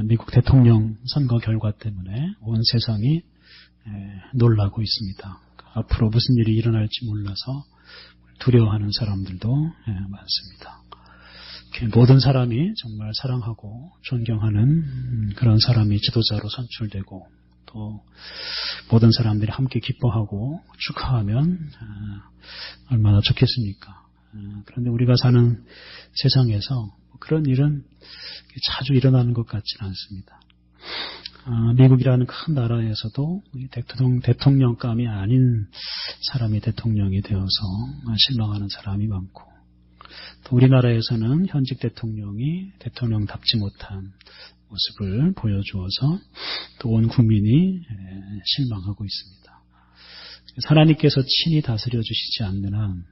미국 대통령 선거 결과 때문에 온 세상이 놀라고 있습니다. 앞으로 무슨 일이 일어날지 몰라서 두려워하는 사람들도 많습니다. 모든 사람이 정말 사랑하고 존경하는 그런 사람이 지도자로 선출되고 또 모든 사람들이 함께 기뻐하고 축하하면 얼마나 좋겠습니까? 그런데 우리가 사는 세상에서 그런 일은 자주 일어나는 것 같지는 않습니다. 미국이라는 큰 나라에서도 대통령감이 아닌 사람이 대통령이 되어서 실망하는 사람이 많고 또 우리나라에서는 현직 대통령이 대통령답지 못한 모습을 보여주어서 또 온 국민이 실망하고 있습니다. 하나님께서 친히 다스려 주시지 않는 한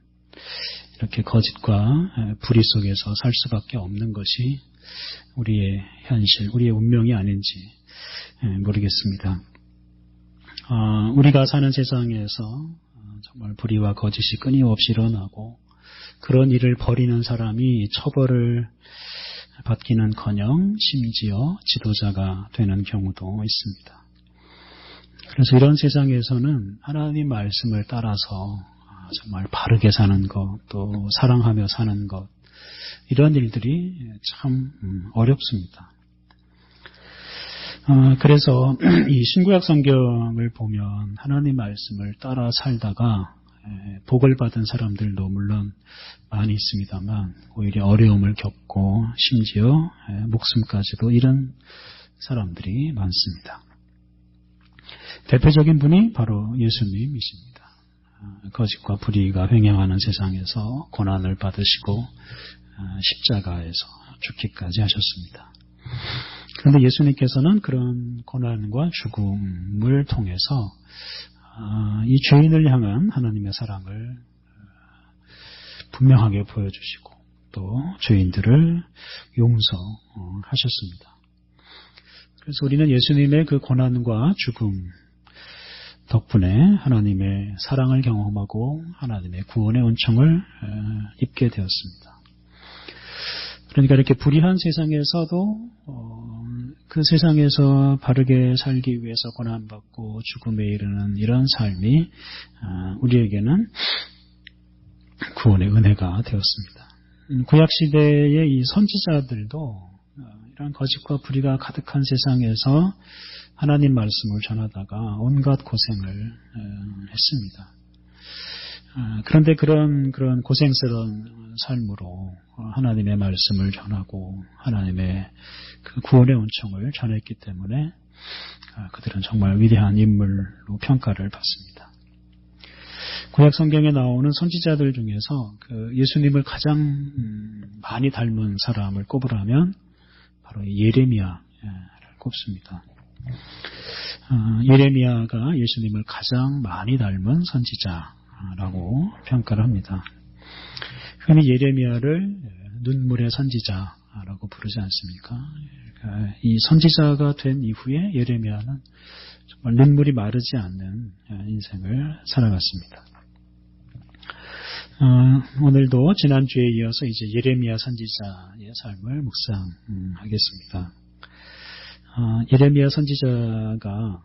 이렇게 거짓과 불의 속에서 살 수밖에 없는 것이 우리의 현실, 우리의 운명이 아닌지 모르겠습니다. 우리가 사는 세상에서 정말 불의와 거짓이 끊임없이 일어나고 그런 일을 벌이는 사람이 처벌을 받기는커녕 심지어 지도자가 되는 경우도 있습니다. 그래서 이런 세상에서는 하나님 말씀을 따라서 정말 바르게 사는 것, 또 사랑하며 사는 것, 이런 일들이 참 어렵습니다. 그래서 이 신구약 성경을 보면 하나님 말씀을 따라 살다가 복을 받은 사람들도 물론 많이 있습니다만 오히려 어려움을 겪고 심지어 목숨까지도 잃은 사람들이 많습니다. 대표적인 분이 바로 예수님이십니다. 거짓과 불의가 횡행하는 세상에서 고난을 받으시고 십자가에서 죽기까지 하셨습니다. 그런데 예수님께서는 그런 고난과 죽음을 통해서 이 죄인을 향한 하나님의 사랑을 분명하게 보여주시고 또 죄인들을 용서하셨습니다. 그래서 우리는 예수님의 그 고난과 죽음 덕분에 하나님의 사랑을 경험하고 하나님의 구원의 은총을 입게 되었습니다. 그러니까 이렇게 불의한 세상에서도 그 세상에서 바르게 살기 위해서 고난받고 죽음에 이르는 이런 삶이 우리에게는 구원의 은혜가 되었습니다. 구약시대의 이 선지자들도 이런 거짓과 불의가 가득한 세상에서 하나님 말씀을 전하다가 온갖 고생을 했습니다. 그런데 그런 고생스러운 삶으로 하나님의 말씀을 전하고 하나님의 그 구원의 은총을 전했기 때문에 그들은 정말 위대한 인물로 평가를 받습니다. 구약 성경에 나오는 선지자들 중에서 그 예수님을 가장 많이 닮은 사람을 꼽으라면 바로 예레미야를 꼽습니다. 예레미야가 예수님을 가장 많이 닮은 선지자라고 평가를 합니다. 흔히 예레미야를 눈물의 선지자라고 부르지 않습니까? 그러니까 이 선지자가 된 이후에 예레미야는 정말 눈물이 마르지 않는 인생을 살아갔습니다. 오늘도 지난주에 이어서 이제 예레미야 선지자의 삶을 묵상하겠습니다. 예레미야 선지자가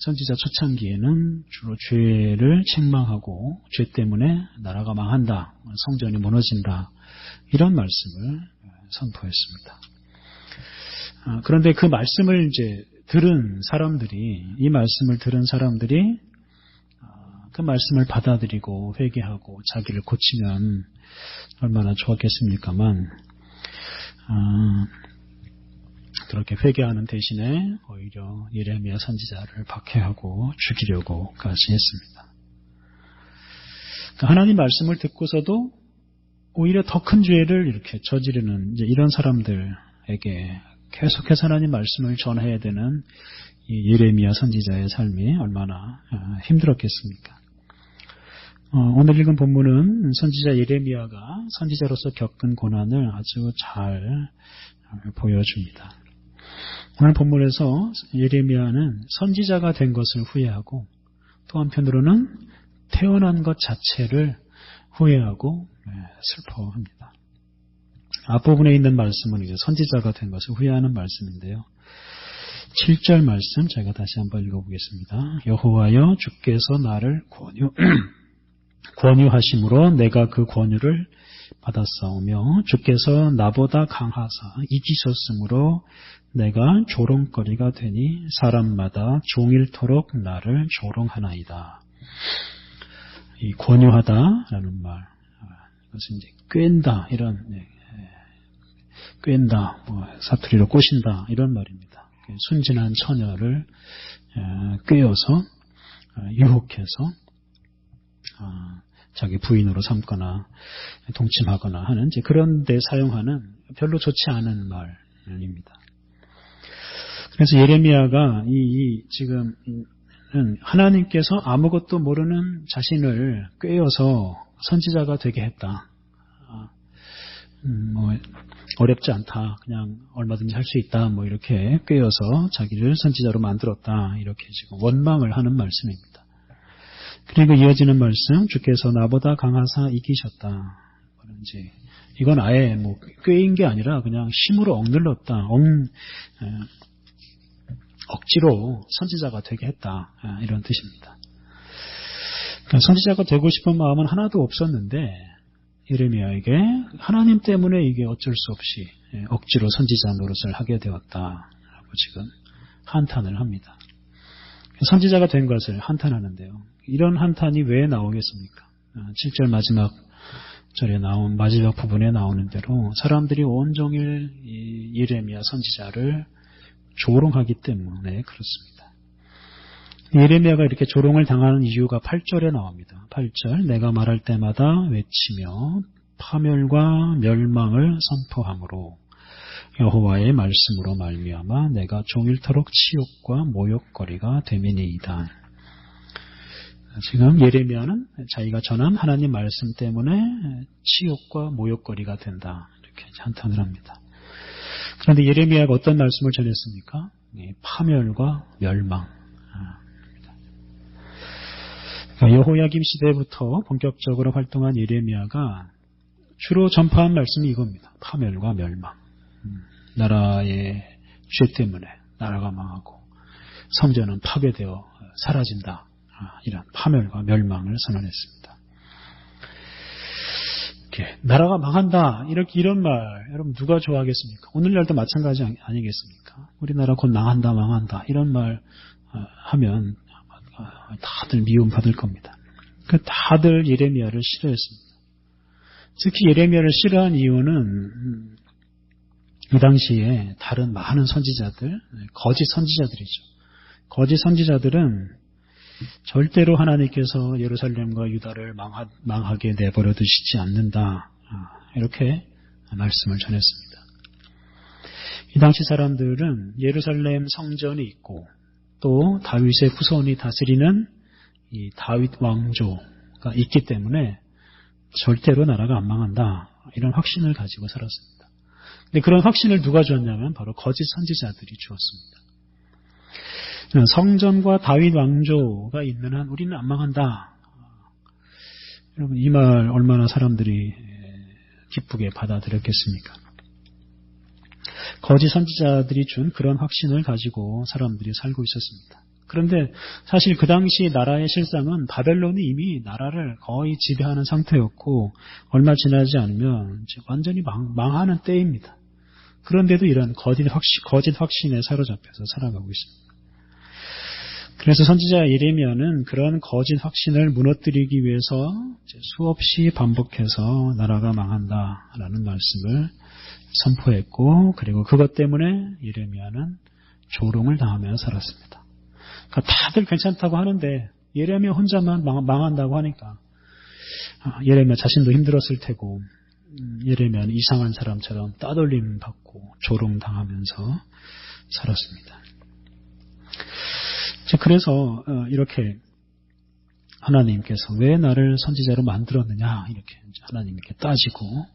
선지자 초창기에는 주로 죄를 책망하고 죄 때문에 나라가 망한다, 성전이 무너진다, 이런 말씀을 선포했습니다. 그런데 그 말씀을 이제 이 말씀을 들은 사람들이 그 말씀을 받아들이고 회개하고 자기를 고치면 얼마나 좋았겠습니까만, 그렇게 회개하는 대신에 오히려 예레미야 선지자를 박해하고 죽이려고까지 했습니다. 그러니까 하나님 말씀을 듣고서도 오히려 더 큰 죄를 이렇게 저지르는 이런 사람들에게 계속해서 하나님 말씀을 전해야 되는 이 예레미야 선지자의 삶이 얼마나 힘들었겠습니까? 오늘 읽은 본문은 선지자 예레미야가 선지자로서 겪은 고난을 아주 잘 보여줍니다. 오늘 본문에서 예레미야는 선지자가 된 것을 후회하고 또 한편으로는 태어난 것 자체를 후회하고 슬퍼합니다. 앞부분에 있는 말씀은 이제 선지자가 된 것을 후회하는 말씀인데요. 7절 말씀 제가 다시 한번 읽어보겠습니다. 여호와여 주께서 나를 권유하심으로 내가 그 권유를 받았사오며 주께서 나보다 강하사 이기셨으므로 내가 조롱거리가 되니 사람마다 종일토록 나를 조롱하나이다. 이 권유하다라는 말, 이것은 이제 꿰다 이런 꿰다, 사투리로 꼬신다 이런 말입니다. 순진한 처녀를 꿰어서 유혹해서 자기 부인으로 삼거나 동침하거나 하는 이제 그런 데 사용하는 별로 좋지 않은 말입니다. 그래서 예레미야가 지금 하나님께서 아무것도 모르는 자신을 꿰어서 선지자가 되게 했다. 어렵지 않다. 그냥 얼마든지 할 수 있다. 이렇게 꿰어서 자기를 선지자로 만들었다. 이렇게 지금 원망을 하는 말씀입니다. 그리고 이어지는 말씀, 주께서 나보다 강하사 이기셨다. 이건 아예 꿰인 게 아니라 그냥 힘으로 억눌렀다. 억지로 선지자가 되게 했다. 이런 뜻입니다. 그러니까 선지자가 되고 싶은 마음은 하나도 없었는데 예레미야에게 하나님 때문에 이게 어쩔 수 없이 억지로 선지자 노릇을 하게 되었다라고 지금 한탄을 합니다. 선지자가 된 것을 한탄하는데요. 이런 한탄이 왜 나오겠습니까? 7절 마지막 절에 나온 마지막 부분에 나오는 대로 사람들이 온종일 예레미야 선지자를 조롱하기 때문에 그렇습니다. 예레미야가 이렇게 조롱을 당하는 이유가 8절에 나옵니다. 8절 내가 말할 때마다 외치며 파멸과 멸망을 선포함으로 여호와의 말씀으로 말미암아 내가 종일토록 치욕과 모욕거리가 됨이니이다. 지금 예레미야는 자기가 전한 하나님 말씀 때문에 치욕과 모욕거리가 된다. 이렇게 한탄을 합니다. 그런데 예레미야가 어떤 말씀을 전했습니까? 파멸과 멸망. 그러니까 여호야김 시대부터 본격적으로 활동한 예레미야가 주로 전파한 말씀이 이겁니다. 파멸과 멸망. 나라의 죄 때문에 나라가 망하고 성전은 파괴되어 사라진다. 이런 파멸과 멸망을 선언했습니다. 나라가 망한다. 이런 말 여러분 누가 좋아하겠습니까? 오늘날도 마찬가지 아니겠습니까? 우리나라 곧 망한다. 이런 말 하면 다들 미움받을 겁니다. 다들 예레미야를 싫어했습니다. 특히 예레미야를 싫어한 이유는 이 당시에 다른 많은 선지자들, 거짓 선지자들이죠. 거짓 선지자들은 절대로 하나님께서 예루살렘과 유다를 망하게 내버려 두시지 않는다. 이렇게 말씀을 전했습니다. 이 당시 사람들은 예루살렘 성전이 있고 또 다윗의 후손이 다스리는 이 다윗 왕조가 있기 때문에 절대로 나라가 안 망한다. 이런 확신을 가지고 살았습니다. 근데 그런 확신을 누가 주었냐면 바로 거짓 선지자들이 주었습니다. 성전과 다윗 왕조가 있는 한 우리는 안 망한다. 여러분 이 말 얼마나 사람들이 기쁘게 받아들였겠습니까? 거짓 선지자들이 준 그런 확신을 가지고 사람들이 살고 있었습니다. 그런데 사실 그 당시 나라의 실상은 바벨론이 이미 나라를 거의 지배하는 상태였고 얼마 지나지 않으면 완전히 망하는 때입니다. 그런데도 이런 거짓 확신에 사로잡혀서 살아가고 있습니다. 그래서 선지자 예레미야는 그런 거짓 확신을 무너뜨리기 위해서 수없이 반복해서 나라가 망한다라는 말씀을 선포했고 그리고 그것 때문에 예레미야는 조롱을 당하며 살았습니다. 그러니까 다들 괜찮다고 하는데 예레미야 혼자만 망한다고 하니까 예레미야 자신도 힘들었을 테고 예레미야는 이상한 사람처럼 따돌림 받고 조롱 당하면서 살았습니다. 그래서 이렇게 하나님께서 왜 나를 선지자로 만들었느냐 이렇게 하나님께 따지고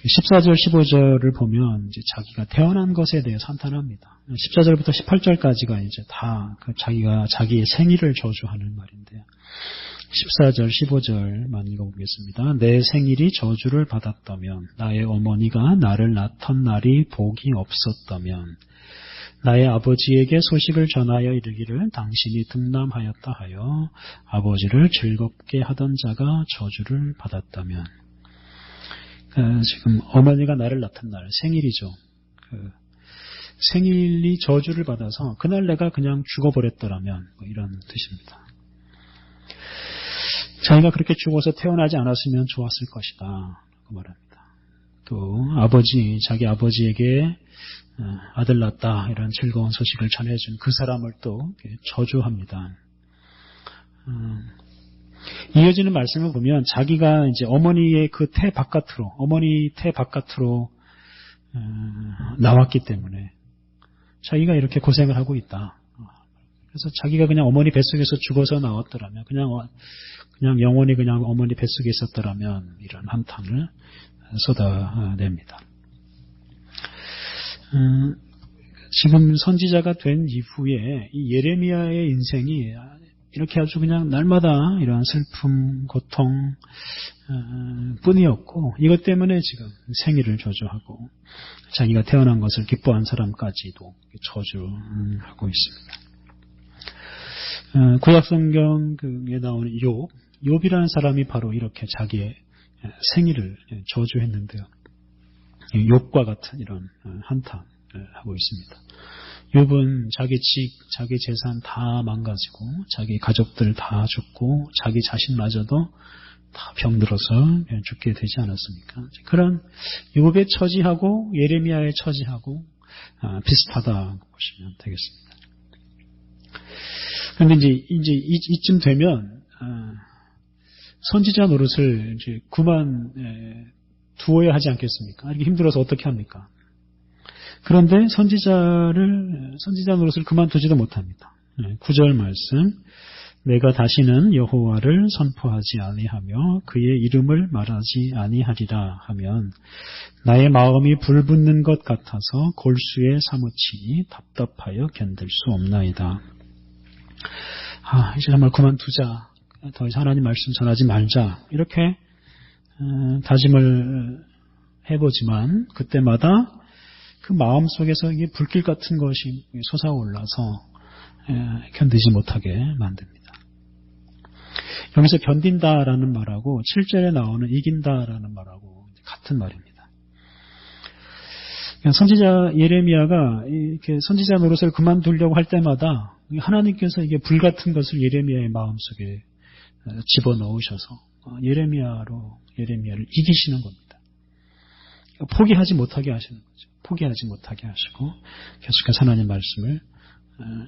14절 15절을 보면 이제 자기가 태어난 것에 대해서 한탄합니다. 14절부터 18절까지가 이제 다 자기가 자기의 생일을 저주하는 말인데요. 14절, 15절만 읽어보겠습니다. 내 생일이 저주를 받았다면, 나의 어머니가 나를 낳던 날이 복이 없었다면, 나의 아버지에게 소식을 전하여 이르기를 당신이 등남하였다 하여 아버지를 즐겁게 하던 자가 저주를 받았다면, 지금 어머니가 나를 낳던 날, 생일이죠. 생일이 저주를 받아서 그날 내가 그냥 죽어버렸더라면 뭐 이런 뜻입니다. 자기가 그렇게 죽어서 태어나지 않았으면 좋았을 것이다 라고 말합니다. 또 자기 아버지에게 아들 낳았다 이런 즐거운 소식을 전해준 그 사람을 또 저주합니다. 이어지는 말씀을 보면 자기가 이제 어머니 태 바깥으로 나왔기 때문에 자기가 이렇게 고생을 하고 있다. 그래서 자기가 그냥 어머니 뱃속에서 죽어서 나왔더라면, 그냥 영원히 그냥 어머니 뱃속에 있었더라면 이런 한탄을 쏟아냅니다. 지금 선지자가 된 이후에 이 예레미야의 인생이 이렇게 아주 그냥 날마다 이러한 슬픔, 고통 뿐이었고, 이것 때문에 지금 생일을 저주하고 자기가 태어난 것을 기뻐한 사람까지도 저주하고 있습니다. 구약 성경에 나오는 욥이라는 사람이 바로 이렇게 자기의 생일을 저주했는데요. 욥과 같은 이런 한탄을 하고 있습니다. 욥은 자기 자기 재산 다 망가지고 자기 가족들 다 죽고 자기 자신마저도 다 병들어서 죽게 되지 않았습니까? 그런 욥의 처지하고 예레미야의 처지하고 비슷하다고 보시면 되겠습니다. 그런데 이제 이쯤 되면 선지자 노릇을 이제 그만 두어야 하지 않겠습니까? 이렇게 힘들어서 어떻게 합니까? 그런데 선지자 노릇을 그만두지도 못합니다. 9절 말씀, 내가 다시는 여호와를 선포하지 아니하며 그의 이름을 말하지 아니하리라 하면 나의 마음이 불붙는 것 같아서 골수에 사무치니 답답하여 견딜 수 없나이다. 이제 정말 그만두자. 더 이상 하나님 말씀 전하지 말자. 이렇게 다짐을 해보지만 그때마다 그 마음 속에서 이게 불길 같은 것이 솟아올라서 견디지 못하게 만듭니다. 여기서 견딘다라는 말하고 7절에 나오는 이긴다라는 말하고 같은 말입니다. 선지자 예레미야가 이렇게 선지자 노릇을 그만두려고 할 때마다 하나님께서 이게 불 같은 것을 예레미야의 마음속에 집어넣으셔서 예레미야를 이기시는 겁니다. 포기하지 못하게 하시는 거죠. 포기하지 못하게 하시고 계속해서 하나님 말씀을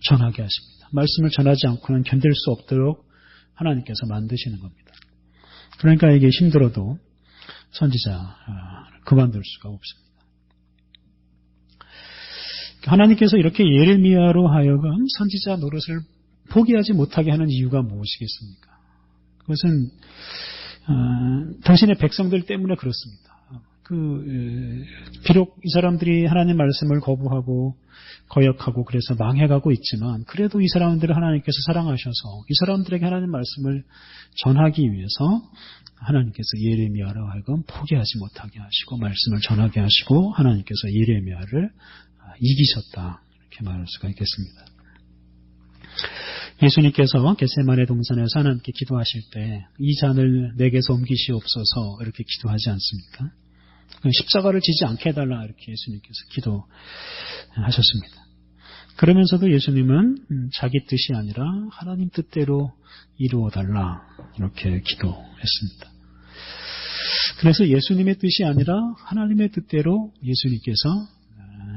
전하게 하십니다. 말씀을 전하지 않고는 견딜 수 없도록 하나님께서 만드시는 겁니다. 그러니까 이게 힘들어도 선지자 그만둘 수가 없습니다. 하나님께서 이렇게 예레미야로 하여금 선지자 노릇을 포기하지 못하게 하는 이유가 무엇이겠습니까? 그것은 당신의 백성들 때문에 그렇습니다. 비록 이 사람들이 하나님 말씀을 거부하고 거역하고 그래서 망해가고 있지만 그래도 이 사람들을 하나님께서 사랑하셔서 이 사람들에게 하나님 말씀을 전하기 위해서 하나님께서 예레미야로 하여금 포기하지 못하게 하시고 말씀을 전하게 하시고 하나님께서 예레미야를 이기셨다 이렇게 말할 수가 있겠습니다. 예수님께서 겟세마네 동산에서 하나님께 기도하실 때 이 잔을 내게서 옮기시옵소서 이렇게 기도하지 않습니까? 십자가를 지지 않게 해달라 이렇게 예수님께서 기도하셨습니다. 그러면서도 예수님은 자기 뜻이 아니라 하나님 뜻대로 이루어달라 이렇게 기도했습니다. 그래서 예수님의 뜻이 아니라 하나님의 뜻대로 예수님께서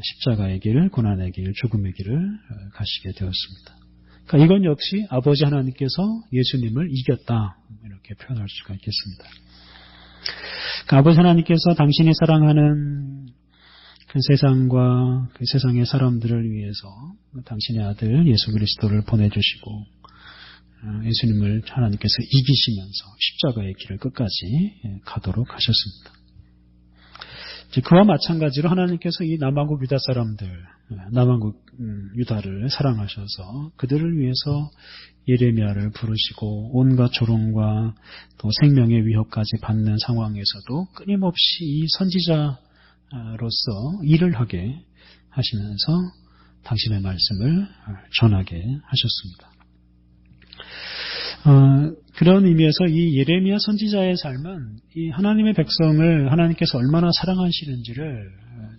십자가의 길, 고난의 길, 죽음의 길을 가시게 되었습니다. 그러니까 이건 역시 아버지 하나님께서 예수님을 이겼다 이렇게 표현할 수가 있겠습니다. 그러니까 아버지 하나님께서 당신이 사랑하는 그 세상과 그 세상의 사람들을 위해서 당신의 아들 예수 그리스도를 보내주시고 예수님을 하나님께서 이기시면서 십자가의 길을 끝까지 가도록 하셨습니다. 그와 마찬가지로 하나님께서 이 남왕국 유다 사람들, 남왕국 유다를 사랑하셔서 그들을 위해서 예레미야를 부르시고 온갖 조롱과 또 생명의 위협까지 받는 상황에서도 끊임없이 이 선지자로서 일을 하게 하시면서 당신의 말씀을 전하게 하셨습니다. 그런 의미에서 이 예레미야 선지자의 삶은 이 하나님의 백성을 하나님께서 얼마나 사랑하시는지를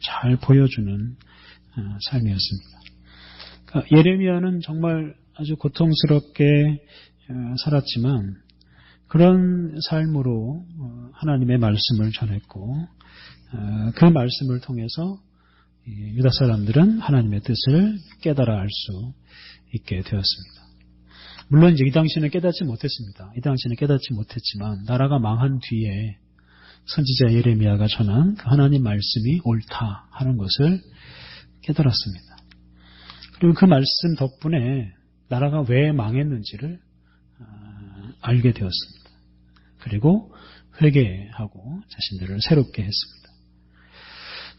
잘 보여주는 삶이었습니다. 그러니까 예레미야는 정말 아주 고통스럽게 살았지만 그런 삶으로 하나님의 말씀을 전했고 그 말씀을 통해서 유다 사람들은 하나님의 뜻을 깨달아 알 수 있게 되었습니다. 물론 이제 이 당시에는 깨닫지 못했습니다. 이 당시에는 깨닫지 못했지만 나라가 망한 뒤에 선지자 예레미야가 전한 그 하나님 말씀이 옳다 하는 것을 깨달았습니다. 그리고 그 말씀 덕분에 나라가 왜 망했는지를 알게 되었습니다. 그리고 회개하고 자신들을 새롭게 했습니다.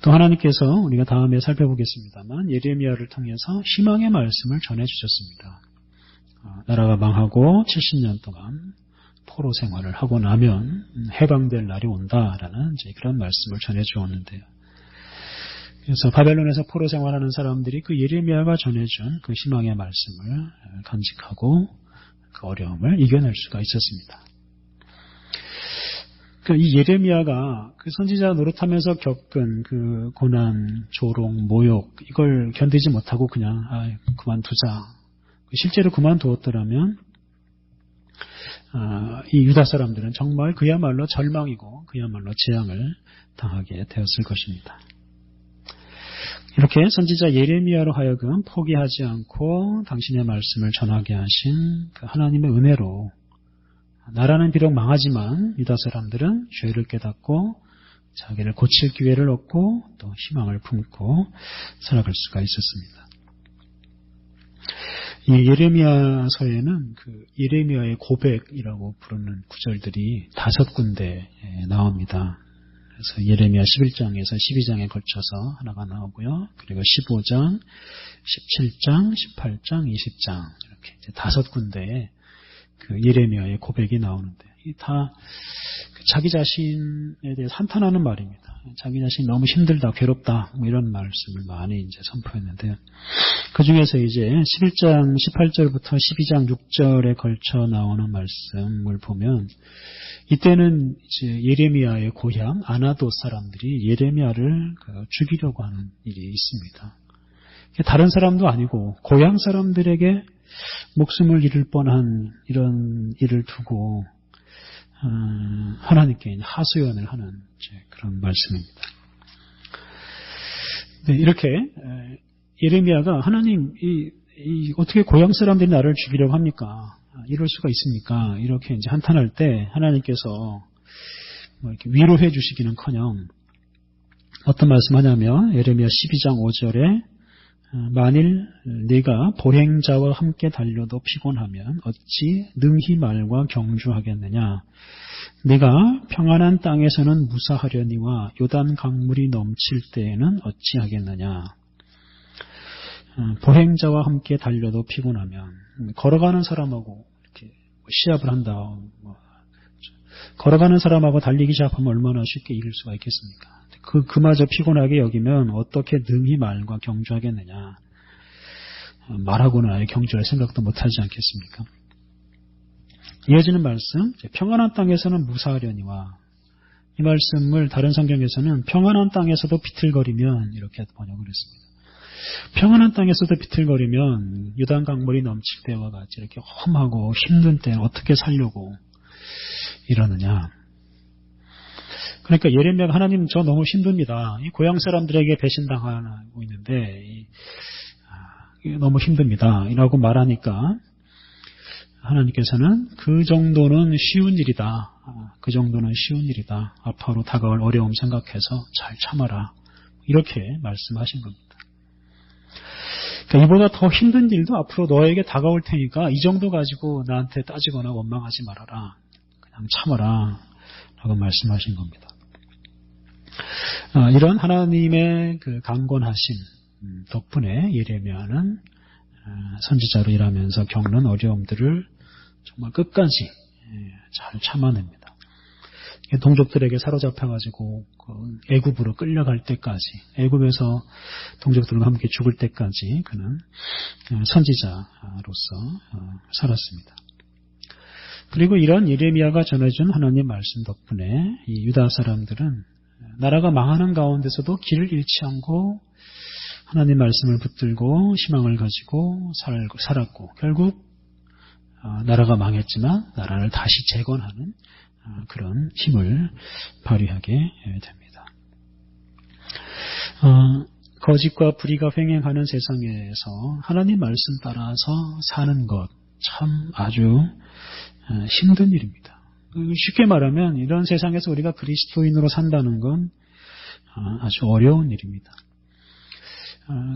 또 하나님께서 우리가 다음에 살펴보겠습니다만 예레미야를 통해서 희망의 말씀을 전해주셨습니다. 나라가 망하고 70년 동안 포로 생활을 하고 나면 해방될 날이 온다라는 이제 그런 말씀을 전해주었는데요. 그래서 바벨론에서 포로 생활하는 사람들이 그 예레미야가 전해준 그 희망의 말씀을 간직하고 그 어려움을 이겨낼 수가 있었습니다. 이 예레미야가 그 선지자 노릇하면서 겪은 그 고난, 조롱, 모욕 이걸 견디지 못하고 그냥 그만두자. 실제로 그만두었더라면 이 유다 사람들은 정말 그야말로 절망이고 그야말로 재앙을 당하게 되었을 것입니다. 이렇게 선지자 예레미야로 하여금 포기하지 않고 당신의 말씀을 전하게 하신 그 하나님의 은혜로 나라는 비록 망하지만 유다 사람들은 죄를 깨닫고 자기를 고칠 기회를 얻고 또 희망을 품고 살아갈 수가 있었습니다. 이 예레미야서에는 그 예레미야의 고백이라고 부르는 구절들이 5군데 나옵니다. 그래서 예레미야 11장에서 12장에 걸쳐서 하나가 나오고요. 그리고 15장, 17장, 18장, 20장 이렇게 이제 5군데에 그 예레미야의 고백이 나오는데 이 다 자기 자신에 대해서 한탄하는 말입니다. 자기 자신이 너무 힘들다, 괴롭다 뭐 이런 말씀을 많이 이제 선포했는데요. 그 중에서 이제 11장 18절부터 12장 6절에 걸쳐 나오는 말씀을 보면 이때는 이제 예레미야의 고향 아나돗 사람들이 예레미야를 죽이려고 하는 일이 있습니다. 다른 사람도 아니고 고향 사람들에게 목숨을 잃을 뻔한 이런 일을 두고 하나님께 하소연을 하는 그런 말씀입니다. 네, 이렇게 예레미야가 하나님 어떻게 고향 사람들이 나를 죽이려고 합니까? 이럴 수가 있습니까? 이렇게 이제 한탄할 때 하나님께서 뭐 이렇게 위로해 주시기는커녕 어떤 말씀하냐면 예레미야 12장 5절에 만일 네가 보행자와 함께 달려도 피곤하면 어찌 능히 말과 경주하겠느냐. 네가 평안한 땅에서는 무사하려니와 요단 강물이 넘칠 때에는 어찌하겠느냐. 보행자와 함께 달려도 피곤하면 걸어가는 사람하고 이렇게 시합을 한다. 걸어가는 사람하고 달리기 시합하면 얼마나 쉽게 이길 수가 있겠습니까? 그마저 피곤하게 여기면 어떻게 능히 말과 경주하겠느냐. 말하고는 아예 경주할 생각도 못하지 않겠습니까? 이어지는 말씀, 평안한 땅에서는 무사하려니와 이 말씀을 다른 성경에서는 평안한 땅에서도 비틀거리면 이렇게 번역을 했습니다. 평안한 땅에서도 비틀거리면 유단 강물이 넘칠 때와 같이 이렇게 험하고 힘든 때는 어떻게 살려고 이러느냐. 그러니까 예레미야가 하나님 저 너무 힘듭니다. 이 고향 사람들에게 배신당하고 있는데 너무 힘듭니다. 이라고 말하니까 하나님께서는 그 정도는 쉬운 일이다. 그 정도는 쉬운 일이다. 앞으로 다가올 어려움 생각해서 잘 참아라. 이렇게 말씀하신 겁니다. 그러니까 이보다 더 힘든 일도 앞으로 너에게 다가올 테니까 이 정도 가지고 나한테 따지거나 원망하지 말아라. 그냥 참아라. 라고 말씀하신 겁니다. 이런 하나님의 그 강권하심 덕분에 예레미야는 선지자로 일하면서 겪는 어려움들을 정말 끝까지 잘 참아냅니다. 동족들에게 사로잡혀가지고 애굽으로 끌려갈 때까지, 애굽에서 동족들과 함께 죽을 때까지 그는 선지자로서 살았습니다. 그리고 이런 예레미야가 전해준 하나님 말씀 덕분에 이 유다 사람들은 나라가 망하는 가운데서도 길을 잃지 않고 하나님 말씀을 붙들고 희망을 가지고 살았고, 결국 나라가 망했지만 나라를 다시 재건하는 그런 힘을 발휘하게 됩니다. 거짓과 불의가 횡행하는 세상에서 하나님 말씀 따라서 사는 것 참 아주 힘든 일입니다. 쉽게 말하면 이런 세상에서 우리가 그리스도인으로 산다는 건 아주 어려운 일입니다.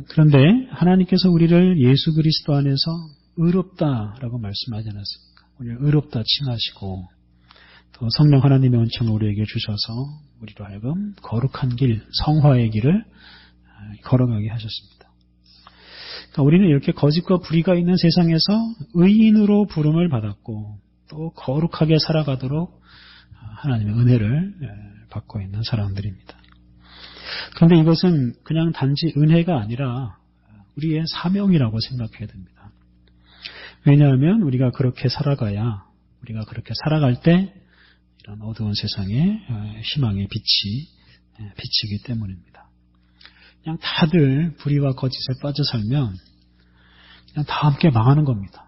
그런데 하나님께서 우리를 예수 그리스도 안에서 의롭다라고 말씀하지 않았습니까? 우리를 의롭다 칭하시고 또 성령 하나님의 은총을 우리에게 주셔서 우리로 하여금 거룩한 길, 성화의 길을 걸어가게 하셨습니다. 그러니까 우리는 이렇게 거짓과 불의가 있는 세상에서 의인으로 부름을 받았고 또 거룩하게 살아가도록 하나님의 은혜를 받고 있는 사람들입니다. 그런데 이것은 그냥 단지 은혜가 아니라 우리의 사명이라고 생각해야 됩니다. 왜냐하면 우리가 그렇게 살아가야, 우리가 그렇게 살아갈 때 이런 어두운 세상에 희망의 빛이 비치기 때문입니다. 그냥 다들 불의와 거짓에 빠져 살면 그냥 다 함께 망하는 겁니다.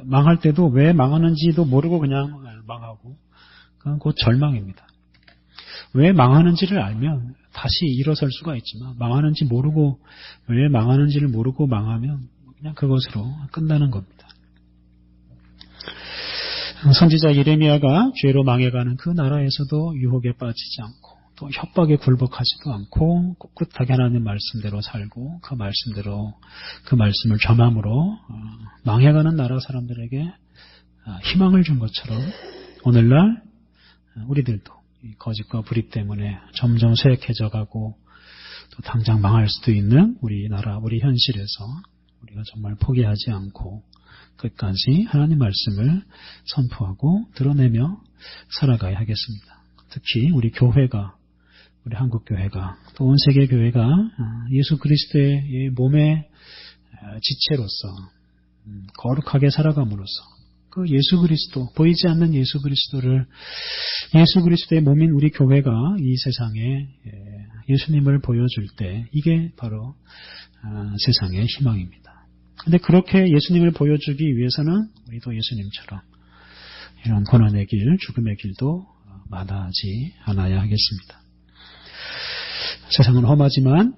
망할 때도 왜 망하는지도 모르고 그냥 망하고, 그건 곧 절망입니다. 왜 망하는지를 알면 다시 일어설 수가 있지만 망하는지 모르고, 왜 망하는지를 모르고 망하면 그냥 그것으로 끝나는 겁니다. 선지자 예레미야가 죄로 망해가는 그 나라에서도 유혹에 빠지지 않고 또 협박에 굴복하지도 않고 꿋꿋하게 하나님 말씀대로 살고 그 말씀대로 그 말씀을 전함으로 망해가는 나라 사람들에게 희망을 준 것처럼 오늘날 우리들도 이 거짓과 불의 때문에 점점 쇠약해져 가고 또 당장 망할 수도 있는 우리 나라, 우리 현실에서 우리가 정말 포기하지 않고 끝까지 하나님 말씀을 선포하고 드러내며 살아가야 하겠습니다. 특히 우리 교회가, 우리 한국교회가 또 온 세계교회가 예수 그리스도의 몸의 지체로서 거룩하게 살아감으로써 그 예수 그리스도, 보이지 않는 예수 그리스도를, 예수 그리스도의 몸인 우리 교회가 이 세상에 예수님을 보여줄 때 이게 바로 세상의 희망입니다. 그런데 그렇게 예수님을 보여주기 위해서는 우리도 예수님처럼 이런 고난의 길, 죽음의 길도 마다하지 않아야 하겠습니다. 세상은 험하지만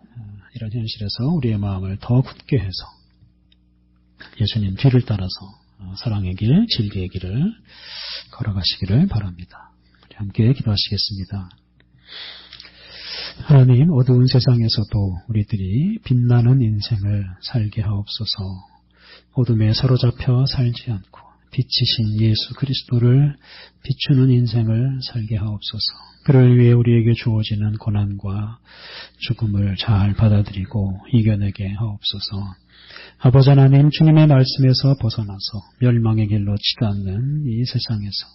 이런 현실에서 우리의 마음을 더 굳게 해서 예수님 뒤를 따라서 사랑의 길, 진리의 길을 걸어가시기를 바랍니다. 우리 함께 기도하시겠습니다. 하나님, 어두운 세상에서도 우리들이 빛나는 인생을 살게 하옵소서. 어둠에 사로잡혀 살지 않고 빛이신 예수 그리스도를 비추는 인생을 살게 하옵소서. 그를 위해 우리에게 주어지는 고난과 죽음을 잘 받아들이고 이겨내게 하옵소서. 아버지 하나님, 주님의 말씀에서 벗어나서 멸망의 길로 치닫는 이 세상에서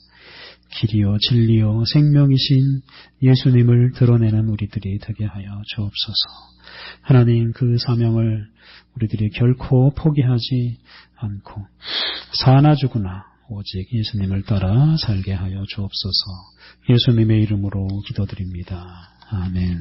길이요 진리요 생명이신 예수님을 드러내는 우리들이 되게 하여 주옵소서. 하나님, 그 사명을 우리들이 결코 포기하지 않고 사나 죽으나 오직 예수님을 따라 살게 하여 주옵소서. 예수님의 이름으로 기도드립니다. 아멘.